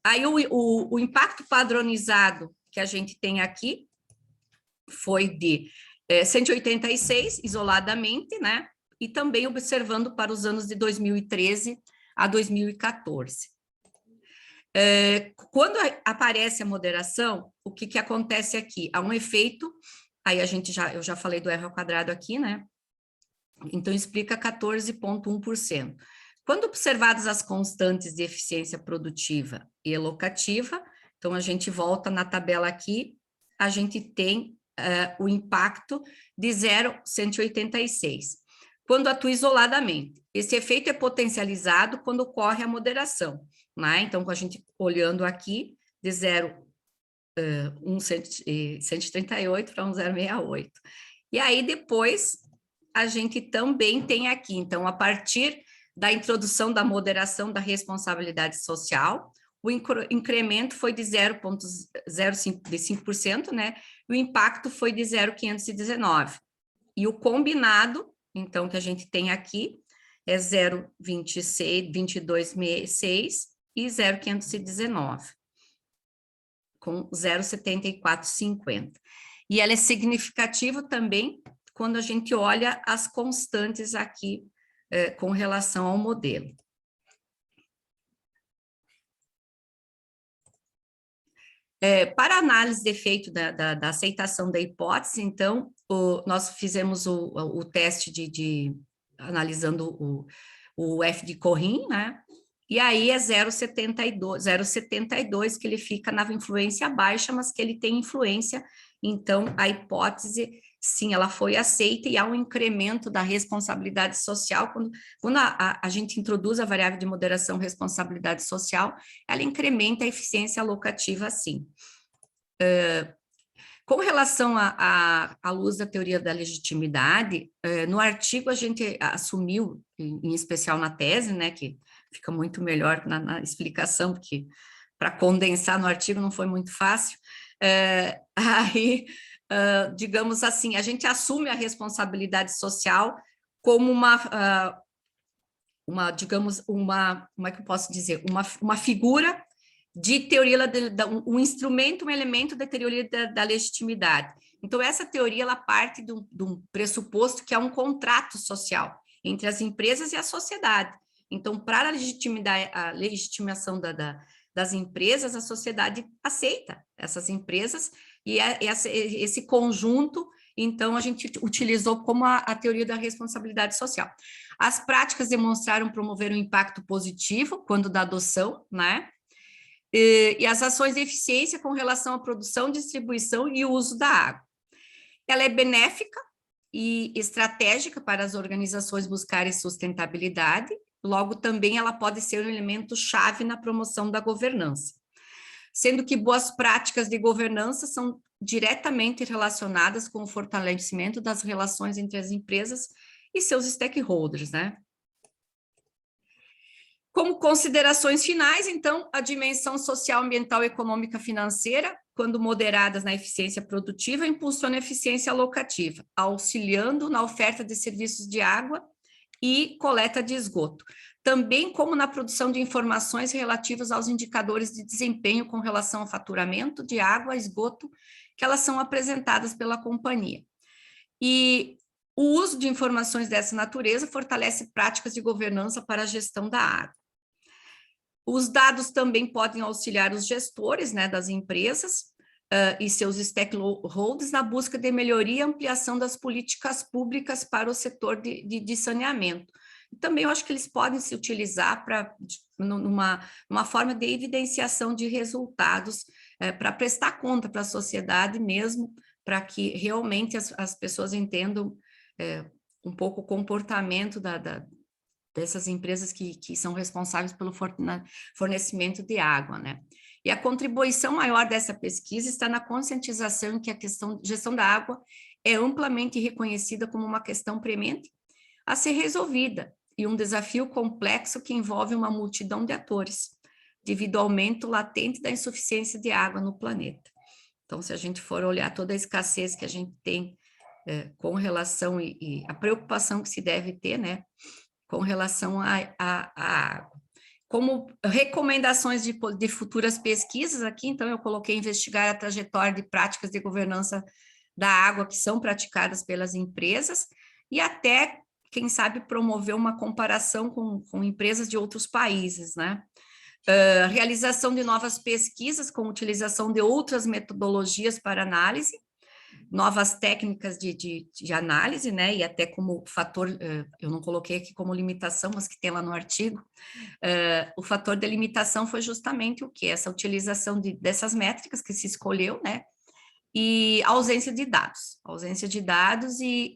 Aí o impacto padronizado que a gente tem aqui foi de 186, isoladamente, né? E também observando para os anos de 2013 a 2014. Quando aparece a moderação, o que acontece aqui? Há um efeito aí eu já falei do R ao quadrado aqui, né? Então, explica 14,1%. Quando observadas as constantes de eficiência produtiva e locativa, então a gente volta na tabela aqui, a gente tem o impacto de 0,186. Quando atua isoladamente. Esse efeito é potencializado quando ocorre a moderação, né? Então, com a gente olhando aqui, de 138 para 1,068. E aí, depois, a gente também tem aqui, então, a partir da introdução da moderação da responsabilidade social, o incremento foi de 0,05%, né? E o impacto foi de 0,519. E o combinado, então, que a gente tem aqui, é 0,2266 e 0,519, com 0,7450. E ela é significativa também quando a gente olha as constantes aqui com relação ao modelo. Para análise de efeito da aceitação da hipótese, então, nós fizemos o teste analisando o F de Corrin, né? E aí é 0,72 que ele fica na influência baixa, mas que ele tem influência, então a hipótese, sim, ela foi aceita e há um incremento da responsabilidade social. Quando a gente introduz a variável de moderação responsabilidade social, ela incrementa a eficiência alocativa, sim. Com relação à luz da teoria da legitimidade, no artigo a gente assumiu, em especial na tese, né, que fica muito melhor na explicação, porque para condensar no artigo não foi muito fácil, digamos assim, a gente assume a responsabilidade social como como é que eu posso dizer, uma figura de teoria, um instrumento, um elemento da teoria da legitimidade. Então, essa teoria, ela parte de um pressuposto que é um contrato social entre as empresas e a sociedade. Então, para a legitimação das empresas, a sociedade aceita essas empresas e esse conjunto, então, a gente utilizou como a teoria da responsabilidade social. As práticas demonstraram promover um impacto positivo quando da adoção, né? E as ações de eficiência com relação à produção, distribuição e uso da água. Ela é benéfica e estratégica para as organizações buscarem sustentabilidade, logo também ela pode ser um elemento chave na promoção da governança, sendo que boas práticas de governança são diretamente relacionadas com o fortalecimento das relações entre as empresas e seus stakeholders, né? Como considerações finais, então, a dimensão social, ambiental, econômica, financeira, quando moderadas na eficiência produtiva, impulsiona a eficiência alocativa, auxiliando na oferta de serviços de água e coleta de esgoto, também como na produção de informações relativas aos indicadores de desempenho com relação ao faturamento de água, esgoto, que elas são apresentadas pela companhia. E o uso de informações dessa natureza fortalece práticas de governança para a gestão da água. Os dados também podem auxiliar os gestores, né, das empresas e seus stakeholders na busca de melhoria e ampliação das políticas públicas para o setor de saneamento. E também eu acho que eles podem se utilizar numa forma de evidenciação de resultados, para prestar conta para a sociedade mesmo, para que realmente as pessoas entendam um pouco o comportamento dessas empresas que são responsáveis pelo fornecimento de água, né? E a contribuição maior dessa pesquisa está na conscientização que a gestão da água é amplamente reconhecida como uma questão premente a ser resolvida e um desafio complexo que envolve uma multidão de atores, devido ao aumento latente da insuficiência de água no planeta. Então, se a gente for olhar toda a escassez que a gente tem com relação e a preocupação que se deve ter, né, com relação à água. Como recomendações de futuras pesquisas aqui, então eu coloquei investigar a trajetória de práticas de governança da água que são praticadas pelas empresas e até, quem sabe, promover uma comparação com empresas de outros países, né? Realização de novas pesquisas com utilização de outras metodologias para análise, novas técnicas de análise, né, e até como fator, eu não coloquei aqui como limitação, mas que tem lá no artigo, o fator de limitação foi justamente o quê? Essa utilização dessas métricas que se escolheu, né, e ausência de dados e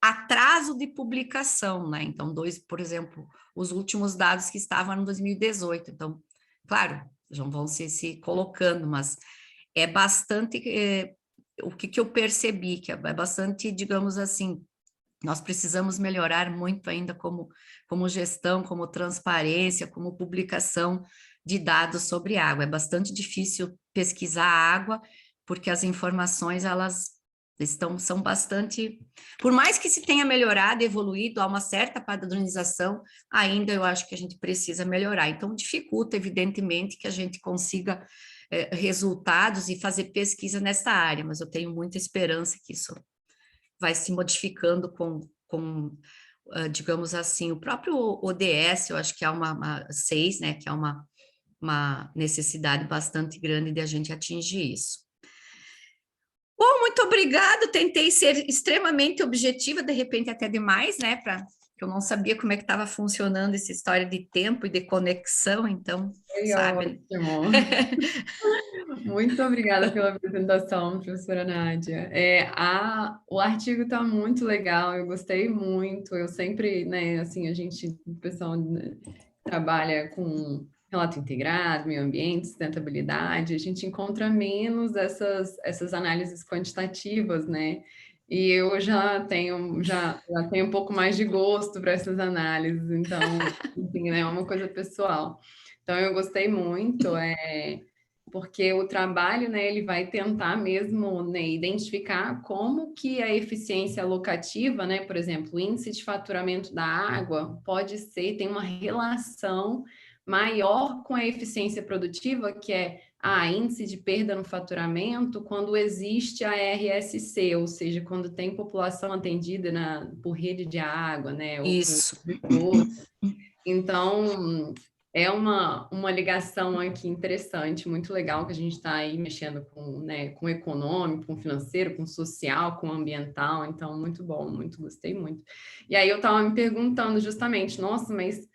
atraso de publicação, né, então por exemplo, os últimos dados que estavam em 2018, então, claro, já vão se colocando, mas é bastante, o que eu percebi, que é bastante, digamos assim, nós precisamos melhorar muito ainda como gestão, como transparência, como publicação de dados sobre água. É bastante difícil pesquisar água, porque as informações, elas são bastante... Por mais que se tenha melhorado, evoluído, há uma certa padronização, ainda eu acho que a gente precisa melhorar. Então, dificulta, evidentemente, que a gente consiga resultados e fazer pesquisa nessa área, mas eu tenho muita esperança que isso vai se modificando digamos assim, o próprio ODS, eu acho que é uma 6, né, que é uma necessidade bastante grande de a gente atingir isso. Bom, muito obrigada, tentei ser extremamente objetiva, de repente até demais, né, porque eu não sabia como é que estava funcionando essa história de tempo e de conexão, então, sabe? Ótimo. Muito obrigada pela apresentação, professora Nádia. O artigo está muito legal, eu gostei muito. Eu sempre, né, assim, o pessoal, né, trabalha com relato integrado, meio ambiente, sustentabilidade, a gente encontra menos essas análises quantitativas, né? E eu já tenho um pouco mais de gosto para essas análises, então, enfim, né, é uma coisa pessoal. Então, eu gostei muito, porque o trabalho, né, ele vai tentar mesmo, né, identificar como que a eficiência alocativa, né, por exemplo, o índice de faturamento da água tem uma relação maior com a eficiência produtiva, que é índice de perda no faturamento, quando existe a RSC, ou seja, quando tem população atendida por rede de água, né, ou Isso. Então, é uma ligação aqui interessante, muito legal, que a gente está aí mexendo com, né, com o econômico, com o financeiro, com o social, com o ambiental, então, muito bom, gostei muito. E aí eu estava me perguntando justamente, nossa, mas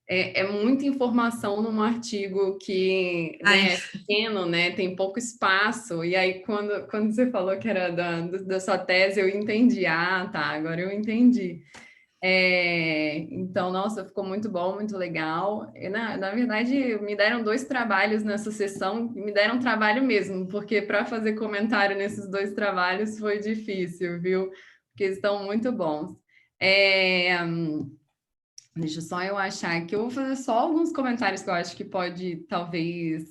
é muita informação num artigo que, né, é pequeno, né, tem pouco espaço, e aí quando você falou que era da sua tese, eu entendi, tá, agora eu entendi. Então, nossa, ficou muito bom, muito legal. Na verdade, me deram 2 trabalhos nessa sessão, me deram trabalho mesmo, porque para fazer comentário nesses 2 trabalhos foi difícil, viu? Porque estão muito bons. Deixa só eu achar que eu vou fazer só alguns comentários que eu acho que pode, talvez...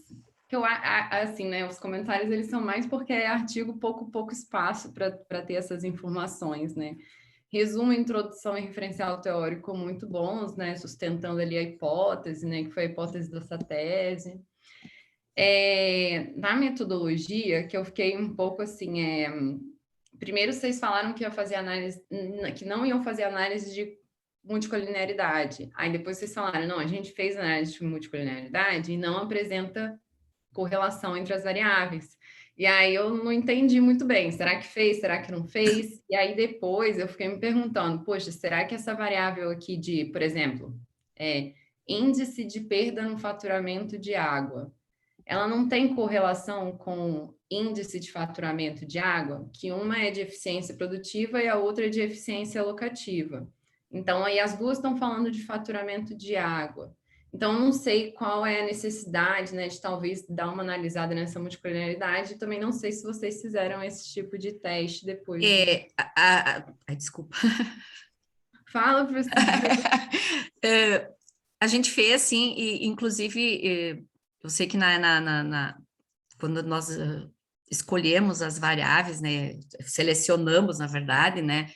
Que eu, assim, né, os comentários, eles são mais porque é artigo, pouco espaço para ter essas informações, né? Resumo, introdução e referencial teórico muito bons, né, sustentando ali a hipótese, né, que foi a hipótese dessa tese. Na metodologia, que eu fiquei um pouco assim, primeiro vocês falaram que que não iam fazer análise de multicolinearidade. Aí depois vocês falaram, não, a gente fez análise de multicolinearidade e não apresenta correlação entre as variáveis. E aí eu não entendi muito bem, será que fez, será que não fez? E aí depois eu fiquei me perguntando, poxa, será que essa variável aqui por exemplo, índice de perda no faturamento de água, ela não tem correlação com índice de faturamento de água, que uma é de eficiência produtiva e a outra é de eficiência alocativa. Então, aí as duas estão falando de faturamento de água. Então, eu não sei qual é a necessidade, né, de talvez dar uma analisada nessa multicolinearidade. Também não sei se vocês fizeram esse tipo de teste depois. Desculpa. Fala, professor. A gente fez, sim, e inclusive, eu sei que quando nós escolhemos as variáveis, né, selecionamos, na verdade, né,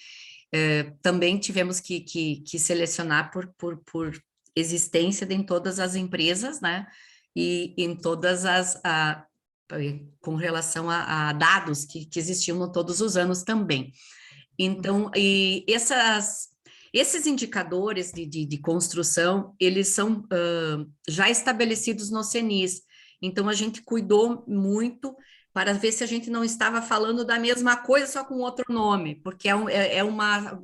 também tivemos que selecionar por existência em todas as empresas, né, e em todas com relação a dados que existiam todos os anos também. Então, e esses indicadores de construção, eles são já estabelecidos no CNIS. Então, a gente cuidou muito para ver se a gente não estava falando da mesma coisa, só com outro nome, porque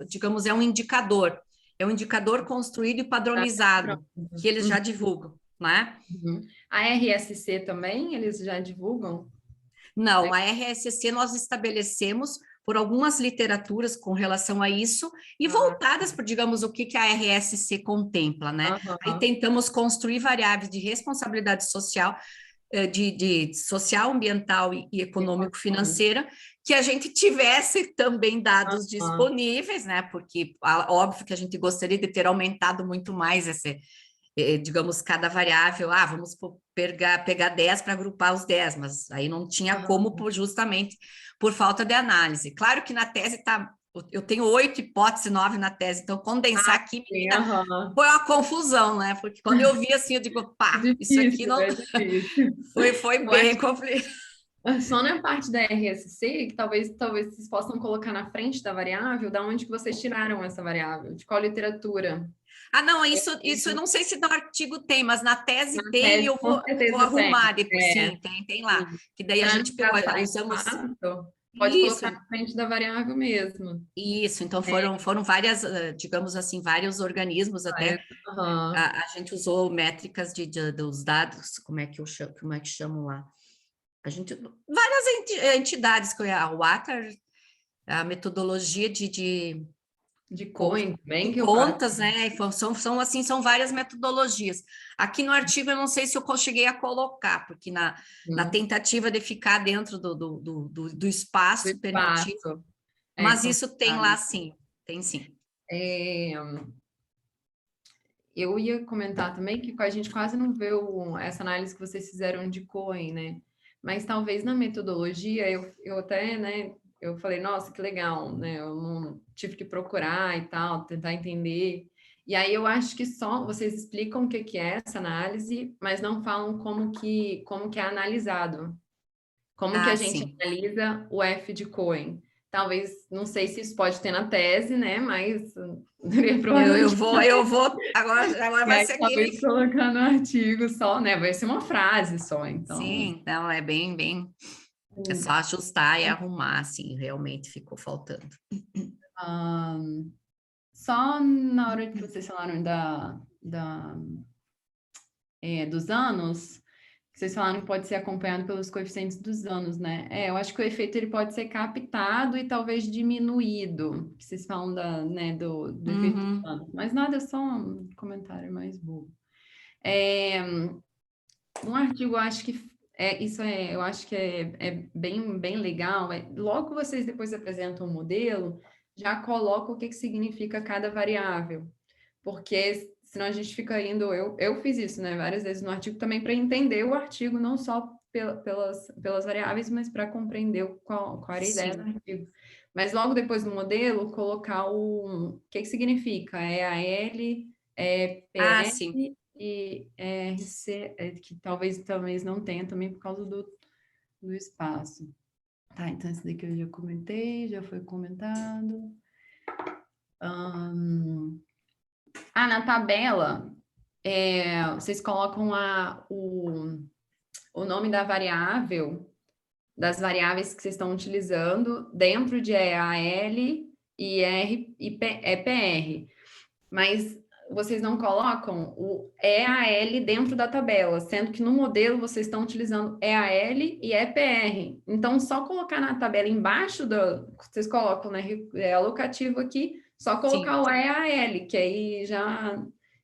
digamos, é um indicador construído e padronizado, que eles já divulgam, né? A RSC também, eles já divulgam? Não, a RSC nós estabelecemos por algumas literaturas com relação a isso e voltadas para, digamos, o que a RSC contempla, né? Aí tentamos construir variáveis de responsabilidade social, de social, ambiental e econômico-financeira, que a gente tivesse também dados disponíveis, né? Porque, óbvio que a gente gostaria de ter aumentado muito mais digamos, cada variável, vamos pegar 10 para agrupar os 10, mas aí não tinha como, justamente por falta de análise. Claro que na tese eu tenho 8 hipóteses, 9 na tese, então condensar aqui foi uma confusão, né? Porque quando eu vi assim, eu digo, isso aqui não... foi bem complicado. Só na parte da RSC, que talvez vocês possam colocar na frente da variável, da onde que vocês tiraram essa variável, de qual literatura? Não, isso eu não sei se no artigo tem, mas na tese tem, e eu vou arrumar depois. Sim, tem lá. Que daí a gente pegou, usamos... Pode colocar na frente da variável mesmo. Isso, então foram várias, digamos assim, vários organismos até. A gente usou métricas dos dados, como é que chamam lá? Várias entidades, a Water, a metodologia de Cohen também, que contas, né? São várias metodologias. Aqui no artigo eu não sei se eu cheguei a colocar, porque na tentativa de ficar dentro do espaço permitido, mas isso tem lá sim, tem sim. Eu ia comentar também que a gente quase não vê essa análise que vocês fizeram de Cohen, né? Mas talvez na metodologia, eu até, né? Eu falei, nossa, que legal, né? Eu não tive que procurar e tal, tentar entender. E aí eu acho que só vocês explicam o que é essa análise, mas não falam como que é analisado. Como que a gente analisa o F de Cohen. Talvez, não sei se isso pode ter na tese, né? Mas eu vou agora vai ser aquele... Talvez colocar no artigo só, né? Vai ser uma frase só, então. Sim, não, é bem... É só ajustar e arrumar, assim, realmente ficou faltando. Só na hora que vocês falaram dos anos, vocês falaram que pode ser acompanhado pelos coeficientes dos anos, né? Eu acho que o efeito ele pode ser captado e talvez diminuído, que vocês falam do efeito dos anos. Mas nada, é só um comentário mais bobo. Um artigo, eu acho que eu acho que é bem legal. Logo que vocês depois apresentam o modelo, já coloca o que significa cada variável. Porque senão a gente fica indo... Eu fiz isso, né? Várias vezes no artigo também para entender o artigo, não só pelas variáveis, mas para compreender qual era a ideia do artigo. Mas logo depois no modelo, colocar o que significa. EAL, PR... E RC, que talvez não tenha também por causa do espaço. Tá, então esse daqui eu já comentei, já foi comentado. Na tabela, vocês colocam o nome da variável, das variáveis que vocês estão utilizando dentro de EAL, IR e PR. Mas vocês não colocam o EAL dentro da tabela, sendo que no modelo vocês estão utilizando EAL e EPR. Então, só colocar na tabela embaixo vocês colocam, né, alocativo aqui, só colocar o EAL, que aí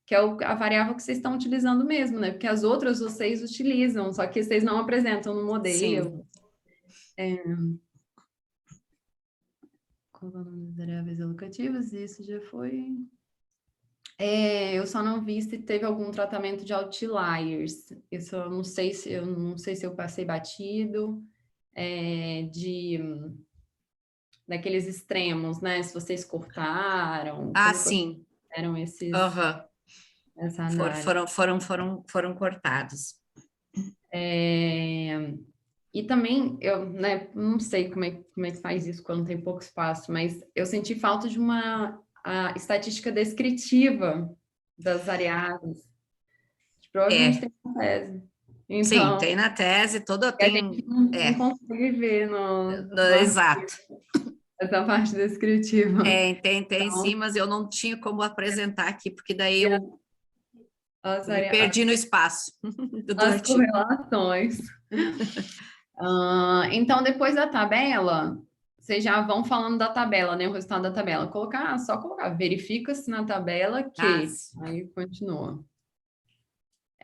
que é a variável que vocês estão utilizando mesmo, né? Porque as outras vocês utilizam, só que vocês não apresentam no modelo. Colocando variáveis alocativas, isso já foi... eu só não vi se teve algum tratamento de outliers. Isso eu não sei se eu passei batido, daqueles extremos, né? Se vocês cortaram. Sim. Eram esses. Essa foram cortados. E também eu, né? Não sei como é que faz isso quando tem pouco espaço, mas eu senti falta de a estatística descritiva das variáveis. Provavelmente tem uma tese. Então, tem na tese, toda a tem... gente não consegue ver Exato. essa parte descritiva. Tem Então, sim, mas eu não tinha como apresentar aqui, porque daí e eu me perdi no espaço do as artigo. correlações. Então, depois da tabela, vocês já vão falando da tabela, né? O resultado da tabela. Só colocar, verifica-se na tabela que. Aí continua.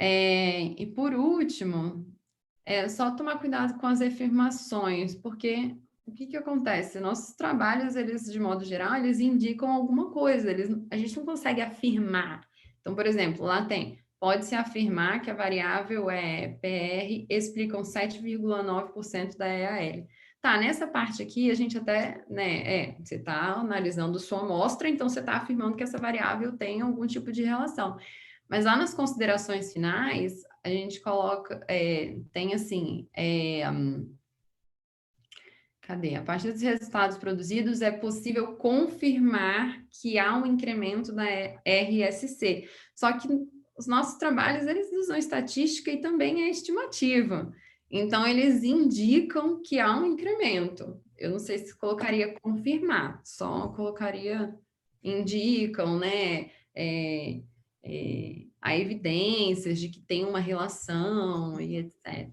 E por último, só tomar cuidado com as afirmações, porque o que acontece? Nossos trabalhos, eles, de modo geral, eles indicam alguma coisa, a gente não consegue afirmar. Então, por exemplo, lá pode-se afirmar que a variável é PR, explicam 7,9% da EAL. Tá, nessa parte aqui, a gente até, né, você está analisando sua amostra, então você está afirmando que essa variável tem algum tipo de relação. Mas lá nas considerações finais, a gente coloca, tem assim, cadê? A partir dos resultados produzidos, é possível confirmar que há um incremento da RSC. Só que os nossos trabalhos, eles usam estatística e também é estimativa. Então, eles indicam que há um incremento. Eu não sei se colocaria confirmar, só colocaria indicam, né? Há evidências de que tem uma relação e etc.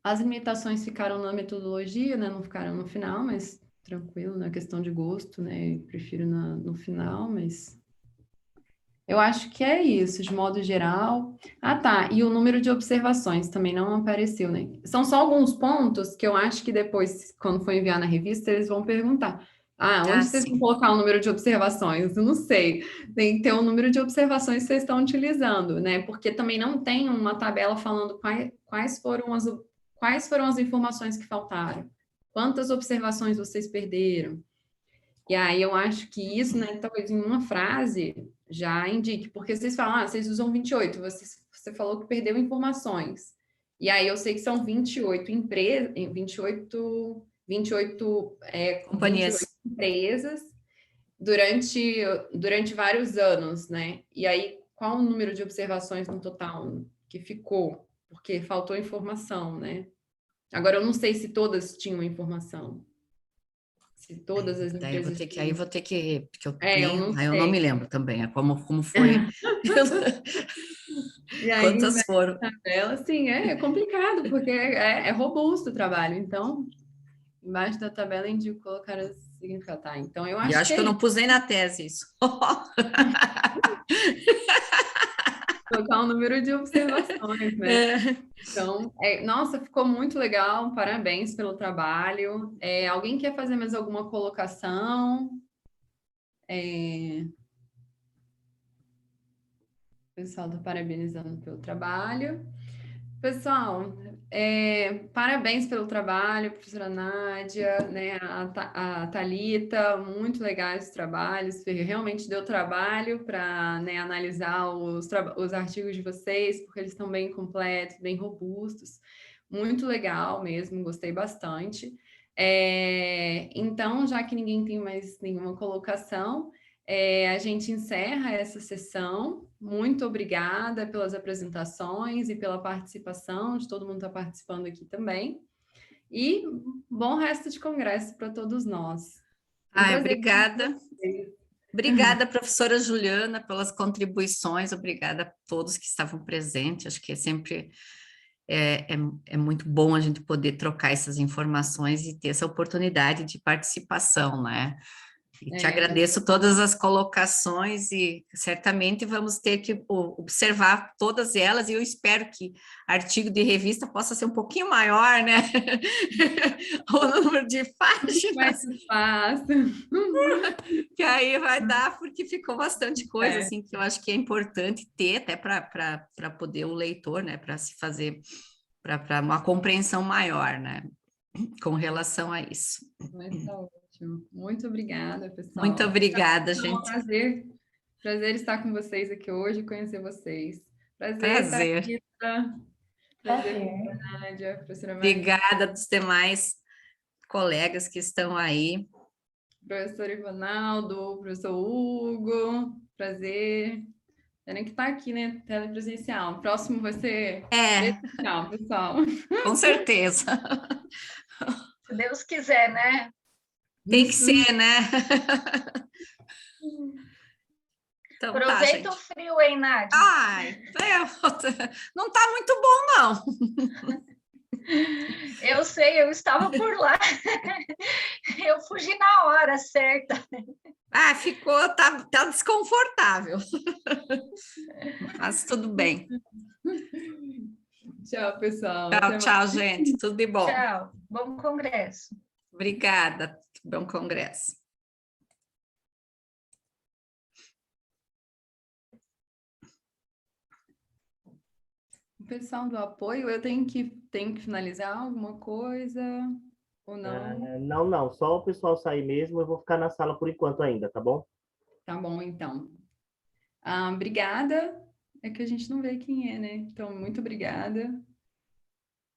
As limitações ficaram na metodologia, né? Não ficaram no final, mas tranquilo, na questão de gosto, né? Eu prefiro no final, mas eu acho que é isso, de modo geral. Ah, tá. E o número de observações também não apareceu, né? São só alguns pontos que eu acho que depois, quando for enviar na revista, eles vão perguntar. Onde vocês vão colocar o número de observações? Eu não sei. Tem que ter o número de observações que vocês estão utilizando, né? Porque também não tem uma tabela falando quais foram as informações que faltaram. Quantas observações vocês perderam? E aí eu acho que isso, né, talvez em uma frase já indique, porque vocês falam, vocês usam 28, você falou que perdeu informações. E aí eu sei que são 28 empresas, 28 Companhias. 28 empresas durante vários anos, né? E aí, qual o número de observações no total que ficou? Porque faltou informação, né? Agora, eu não sei se todas tinham informação. Se todas as Daí empresas... aí vou ter que porque eu eu não me lembro também, como foi. E aí, Quantas foram? Tabela, sim, é complicado, porque é robusto o trabalho. Então, embaixo da tabela indico colocar o significado. Tá, então eu E acho acho que eu não pus nem na tese isso. colocar um número de observações, né? Então, nossa, ficou muito legal, parabéns pelo trabalho. Alguém quer fazer mais alguma colocação? O pessoal está parabenizando pelo trabalho. Pessoal, parabéns pelo trabalho, professora Nádia, né, a Thalita, muito legais os trabalhos, realmente deu trabalho para, né, analisar os artigos de vocês, porque eles estão bem completos, bem robustos, muito legal mesmo, gostei bastante. Então, já que ninguém tem mais nenhuma colocação, a gente encerra essa sessão. Muito obrigada pelas apresentações e pela participação, de todo mundo que está participando aqui também. E bom resto de congresso para todos nós. Obrigada. Obrigada, professora Juliana, pelas contribuições. Obrigada a todos que estavam presentes. Acho que sempre é muito bom a gente poder trocar essas informações e ter essa oportunidade de participação, né? E te agradeço todas as colocações e certamente vamos ter que observar todas elas e eu espero que artigo de revista possa ser um pouquinho maior, né? O número de páginas. Mais fácil. Que aí vai dar, porque ficou bastante coisa, assim, que eu acho que é importante ter até para poder o leitor, né? Para se fazer, para uma compreensão maior, né? Com relação a isso. Mas tá ótimo. Muito obrigada, pessoal. Muito obrigada, gente. Prazer estar com vocês aqui hoje, conhecer vocês. Prazer. Prazer, Nádia, professora Maria. Obrigada dos demais colegas que estão aí. Professor Ivanaldo, professor Hugo, prazer. Tem que estar aqui, né? Telepresencial. O próximo vai ser presencial, pessoal. Com certeza. Se Deus quiser, né? Tem que ser, né? Então, Aproveita tá, o frio, hein, Nádia? Ai, não tá muito bom, não. Eu sei, eu estava por lá. Eu fugi na hora certa. Tá desconfortável. Mas tudo bem. Tchau, pessoal. Tchau, gente. Tudo de bom. Tchau. Bom congresso. Obrigada. Bom congresso. O pessoal do apoio, eu tenho que finalizar alguma coisa ou não? Não. Só o pessoal sair mesmo. Eu vou ficar na sala por enquanto ainda, tá bom? Tá bom, então. Obrigada. É que a gente não vê quem é, né? Então, muito obrigada.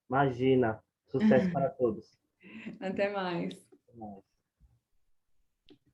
Imagina. Sucesso para todos. Até mais. Até mais.